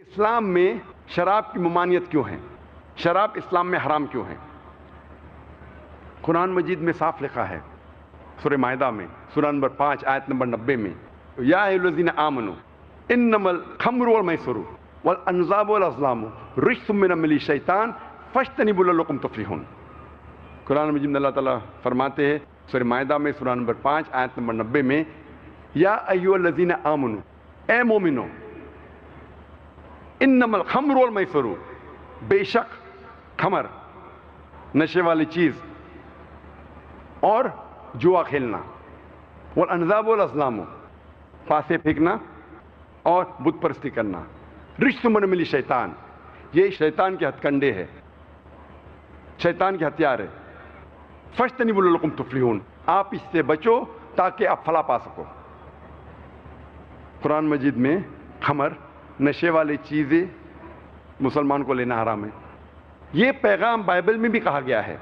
اسلام میں شراب کی ممانعت کیوں ہے؟ شراب اسلام میں حرام کیوں ہے؟ قرآن مجید میں صاف لکھا ہے، سورہ مائدہ میں سورہ نمبر 5 آیت نمبر 90 میں، یا ایھا الذین آمنوا انما الخمر والمیسر والانصاب والازلام رجس من عمل الشیطان فاجتنبوه لعلکم تفلحون۔ قرآن مجید میں اللہ تعالیٰ فرماتے ہیں سورہ مائدہ میں سورہ نمبر 5 آیت نمبر 90 میں، یا ایھا الذین آمنوا، اے مومنو، انما الخمر والمیسر، بے شک خمر نشے والی چیز اور جوا کھیلنا، والانصاب والازلام پاسے پھینکنا اور بت پرستی کرنا، رجس من عمل الشیطان، یہ شیطان کے ہتھ کنڈے ہے، شیطان کے ہتھیار ہے۔ فاجتنبوه لعلکم تفلحون، آپ اس سے بچو تاکہ آپ فلاح پا سکو۔ قرآن مجید میں خمر، نشے والی چیزیں مسلمان کو لینا حرام ہے۔ یہ پیغام بائبل میں بھی کہا گیا ہے۔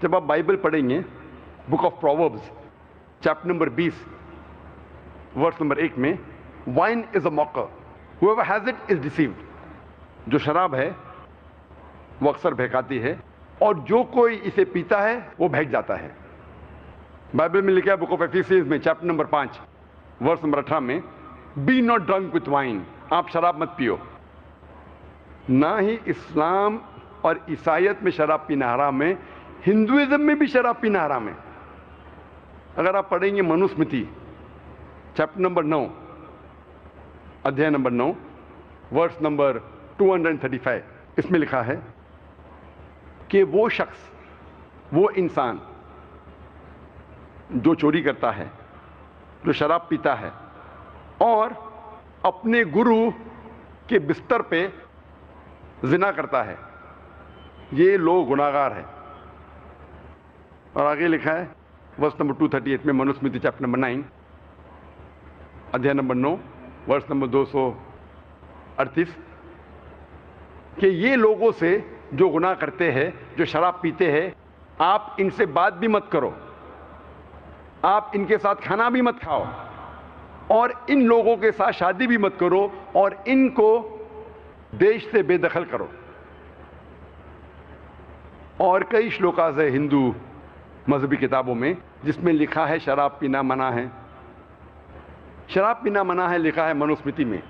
جب آپ بائبل پڑھیں گے book of Proverbs chapter number 20 verse number 1 میں، وائن از اے موکر whoever has it is deceived، جو شراب ہے وہ اکثر بہکاتی ہے اور جو کوئی اسے پیتا ہے وہ بہک جاتا ہے۔ بائبل میں لکھا ہے بک آف ایفیسیز میں چیپٹر نمبر 5 ورس نمبر 18 میں، بی ناٹ ڈرنک وتھ وائن، آپ شراب مت پیو۔ نہ ہی اسلام اور عیسائیت میں شراب پینا حرام ہے، ہندوازم میں بھی شراب پینا حرام ہے۔ اگر آپ پڑھیں گے منوسمرتی چیپٹر نمبر 9 ادھیائے نمبر 9 ورس نمبر 235، اس میں لکھا ہے کہ وہ شخص، وہ انسان جو چوری کرتا ہے، جو شراب پیتا ہے اور اپنے گرو کے بستر پہ زنا کرتا ہے، یہ لوگ گناہگار ہیں۔ اور آگے لکھا ہے ورس نمبر 238 میں منوسمرتی چیپٹر نمبر 9 ادھیائے نمبر 9 ورس نمبر 238 کہ یہ لوگوں سے جو گناہ کرتے ہیں، جو شراب پیتے ہیں، آپ ان سے بات بھی مت کرو، آپ ان کے ساتھ کھانا بھی مت کھاؤ، اور ان لوگوں کے ساتھ شادی بھی مت کرو، اور ان کو دیش سے بے دخل کرو۔ اور کئی شلوکاز ہے ہندو مذہبی کتابوں میں جس میں لکھا ہے شراب پینا منع ہے۔ شراب پینا منع ہے لکھا ہے منوسمرتی میں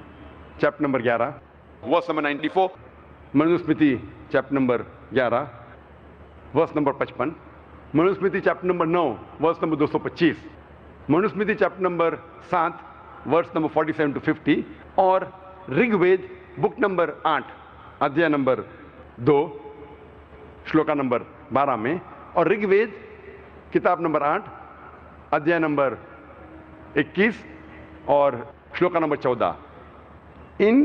chapter number 11 verse number 94، Manusmriti chapter number 11 verse number 55، Manusmriti chapter number 9 verse number 225، Manusmriti chapter number 7 verse number 47 to 50، اور رگ وید بک نمبر 8 ادھیائے نمبر 2 شلوکا نمبر 12 میں، اور رگ وید کتاب نمبر 8 ادھیائے نمبر 21 اور شلوکا نمبر 14۔ ان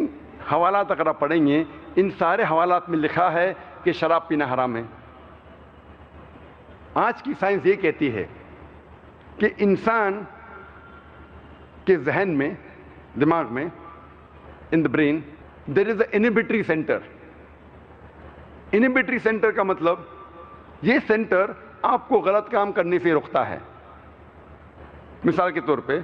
حوالات اگر آپ پڑھیں گے، ان سارے حوالات میں لکھا ہے کہ شراب پینا حرام ہے۔ آج کی سائنس یہ کہتی ہے کہ انسان کے ذہن میں، دماغ میں، in the brain there is a inhibitory center. Inhibitory center کا مطلب یہ سینٹر آپ کو غلط کام کرنے سے روکتا ہے۔ مثال کے طور پہ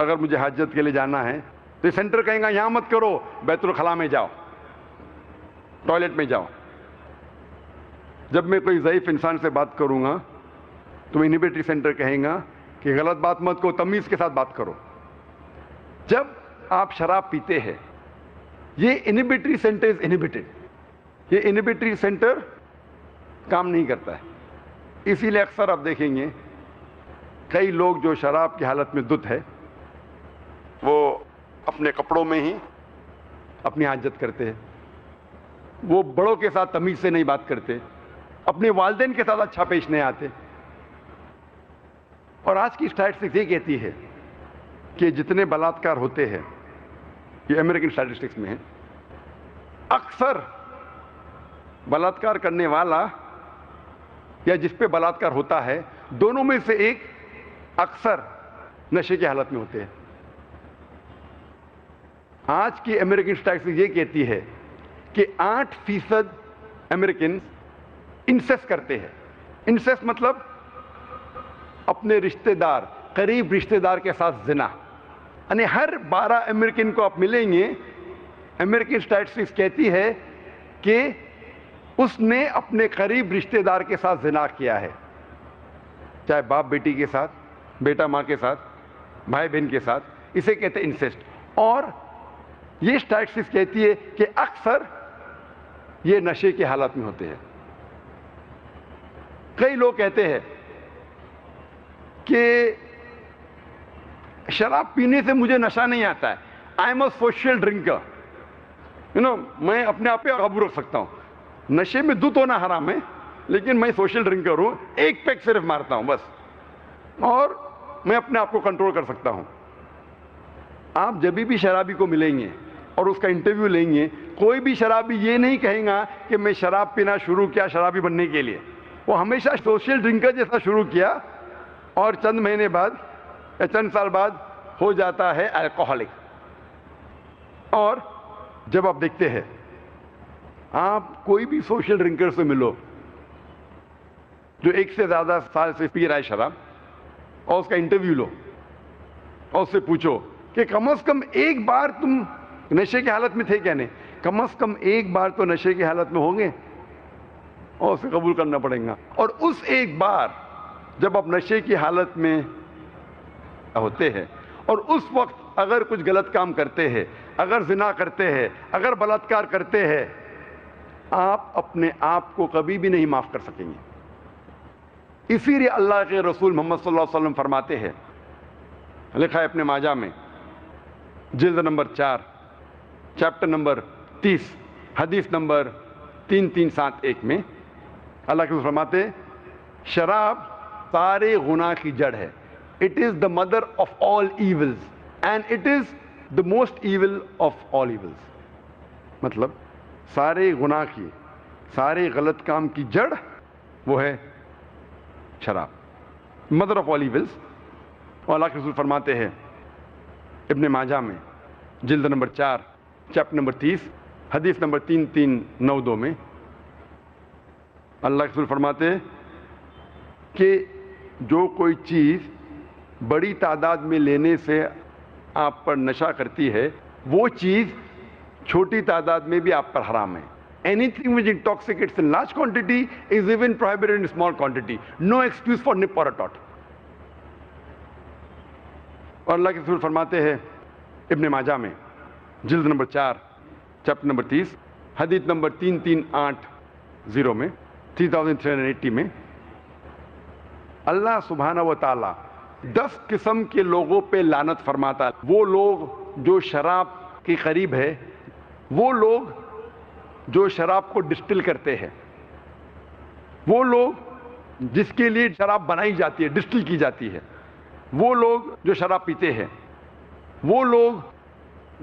اگر مجھے حاجت کے لیے جانا ہے تو یہ سینٹر کہیں گا یہاں مت کرو، بیت الخلاء میں جاؤ، ٹوائلٹ میں جاؤ۔ جب میں کوئی ضعیف انسان سے بات کروں گا تو انہیبیٹری سینٹر کہیں گا کہ غلط بات مت کرو، تمیز کے ساتھ بات کرو۔ جب آپ شراب پیتے ہیں، یہ انہیبیٹری سینٹر از انہیبیٹڈ، یہ انہیبیٹری سینٹر کام نہیں کرتا ہے۔ اسی لیے اکثر آپ دیکھیں گے کئی لوگ جو شراب کی حالت میں دھت ہے، وہ اپنے کپڑوں میں ہی اپنی حاجت کرتے ہیں، وہ بڑوں کے ساتھ تمیز سے نہیں بات کرتے، اپنے والدین کے ساتھ اچھا پیش نہیں آتے۔ اور آج کی اسٹیٹسٹکس یہ کہتی ہے کہ جتنے بلاತ್ಕಾರ ہوتے ہیں، یہ امریکن اسٹیٹسٹکس میں ہے، اکثر بلاತ್ಕಾರ کرنے والا یا جس پہ بلاತ್ಕಾರ ہوتا ہے، دونوں میں سے ایک اکثر نشے کی حالت میں ہوتے ہیں۔ آج کی امریکن اسٹیٹسٹکس یہ کہتی ہے کہ 8% امریکنز انسیسٹ کرتے ہیں۔ انسیسٹ مطلب اپنے رشتہ دار، قریب رشتہ دار کے ساتھ زنا، یعنی ہر 12 امریکن کو آپ ملیں گے امریکن اسٹیٹسٹکس کہتی ہے کہ اس نے اپنے قریب رشتہ دار کے ساتھ زنا کیا ہے، چاہے باپ بیٹی کے ساتھ، بیٹا ماں کے ساتھ، بھائی بہن کے ساتھ، اسے کہتے ہیں انسیسٹ. اور یہ اسٹیٹسٹکس کہتی ہے کہ اکثر یہ نشے کی حالت میں ہوتے ہیں. کئی لوگ کہتے ہیں کہ شراب پینے سے مجھے نشہ نہیں آتا ہے، I am a social drinker, میں اپنے آپ پہ قابو رکھ سکتا ہوں. نشے میں دودھ ہونا حرام ہے، لیکن میں سوشل ڈرنکر ہوں، ایک پیک صرف مارتا ہوں بس، اور میں اپنے آپ کو کنٹرول کر سکتا ہوں. آپ جب بھی شرابی کو ملیں گے اور اس کا انٹرویو لیں گے، کوئی بھی شرابی یہ نہیں کہیں گا کہ میں شراب پینا شروع کیا شرابی بننے کے لیے. وہ ہمیشہ سوشل ڈرنکر جیسا شروع کیا اور چند مہینے بعد یا چند سال بعد ہو جاتا ہے الکوہولک. اور جب آپ دیکھتے ہیں، آپ کوئی بھی سوشل ڈرنکر سے ملو جو ایک سے زیادہ سال سے پی رہا ہے شراب، اور اس کا انٹرویو لو اور اس سے پوچھو کہ کم از کم ایک بار تم نشے کی حالت میں تھے کیا؟ نہیں، کم از کم ایک بار تو نشے کی حالت میں ہوں گے، اور اسے قبول کرنا پڑے گا. اور اس ایک بار جب آپ نشے کی حالت میں ہوتے ہیں اور اس وقت اگر کچھ غلط کام کرتے ہیں، اگر زنا کرتے ہیں، اگر بلاತ್ಕಾರ کرتے ہیں، آپ اپنے آپ کو کبھی بھی نہیں معاف کر سکیں گے. اسی لیے اللہ کے رسول محمد صلی اللہ علیہ وسلم فرماتے ہیں، لکھا ہے اپنے ماجہ میں جلد نمبر 4 چیپٹر نمبر 30 حدیث نمبر 3371 میں اللہ کے رسول فرماتے ہیں، شراب سارے گناہ کی جڑ ہے. It is the mother of all evils and it is the most evil of all evils. مطلب سارے گناہ کی، سارے غلط کام کی جڑ وہ ہے شراب، mother of all evils. اور اللہ کے رسول فرماتے ہیں ابن ماجہ میں جلد نمبر 4 چیپٹر نمبر 30 حدیث نمبر 3392 میں اللہ کے رسول فرماتے ہیں کہ جو کوئی چیز بڑی تعداد میں لینے سے آپ پر نشہ کرتی ہے، وہ چیز چھوٹی تعداد میں بھی آپ پر حرام ہے. Anything which intoxicates in large quantity is even prohibited in small quantity. No excuse for nip or a tot. اور اللہ کے رسول فرماتے ہیں ابن ماجہ میں جلد نمبر 4 چیپٹر نمبر 30 حدیث نمبر 3380 میں 3380 میں اللہ سبحانہ و تعالی 10 قسم کے لوگوں پہ لعنت فرماتا ہے. وہ لوگ جو شراب کے قریب ہے، وہ لوگ جو شراب کو ڈسٹل کرتے ہیں، وہ لوگ جس کے لیے شراب بنائی جاتی ہے، ڈسٹل کی جاتی ہے، وہ لوگ جو شراب پیتے ہیں، وہ لوگ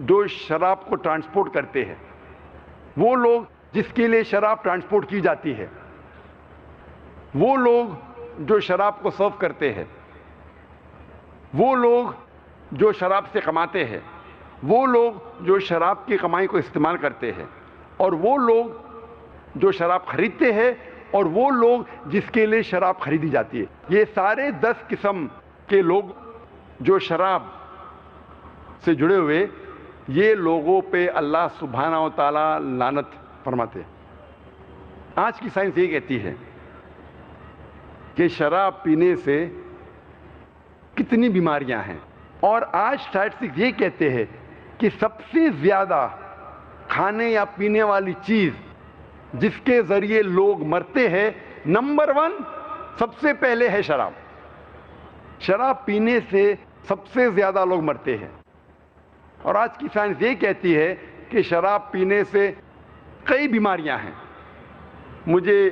جو شراب کو ٹرانسپورٹ کرتے ہیں، وہ لوگ جس کے لیے شراب ٹرانسپورٹ کی جاتی ہے، وہ لوگ جو شراب کو سرو کرتے ہیں، وہ لوگ جو شراب سے کماتے ہیں، وہ لوگ جو شراب کی کمائی کو استعمال کرتے ہیں، اور وہ لوگ جو شراب خریدتے ہیں، اور وہ لوگ جس کے لیے شراب خریدی جاتی ہے. یہ سارے 10 قسم کے لوگ جو شراب سے جڑے ہوئے، یہ لوگوں پہ اللہ سبحانہ و تعالی لعنت فرماتے ہیں. آج کی سائنس یہ کہتی ہے کہ شراب پینے سے کتنی بیماریاں ہیں، اور آج اسٹیٹسٹکس یہ کہتے ہیں کہ سب سے زیادہ کھانے یا پینے والی چیز جس کے ذریعے لوگ مرتے ہیں، نمبر 1 سب سے پہلے ہے شراب. شراب پینے سے سب سے زیادہ لوگ مرتے ہیں. اور آج کی سائنس یہ کہتی ہے کہ شراب پینے سے کئی بیماریاں ہیں. مجھے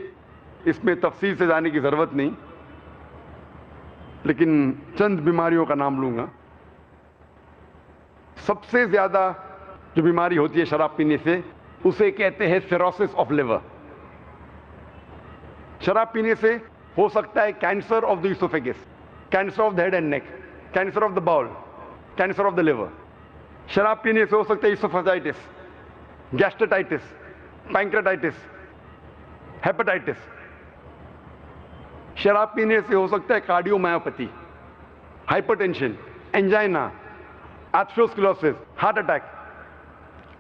اس میں تفصیل سے جانے کی ضرورت نہیں، لیکن چند بیماریوں کا نام لوں گا. سب سے زیادہ جو بیماری ہوتی ہے شراب پینے سے، اسے کہتے ہیں سیروسس آف لیور. شراب پینے سے ہو سکتا ہے cancer of the oesophagus, cancer of the head and neck, cancer of the bowel, cancer of the liver. شراب پینے سے ہو سکتا ہے اسوفیجائٹس، گیسٹرائٹس، پینکریاٹائٹس، ہیپاٹائٹس. شراب پینے سے ہو سکتا ہے cardio مایوپیتھی، hyper tension, angina, ایتھروسکلوسس، heart attack.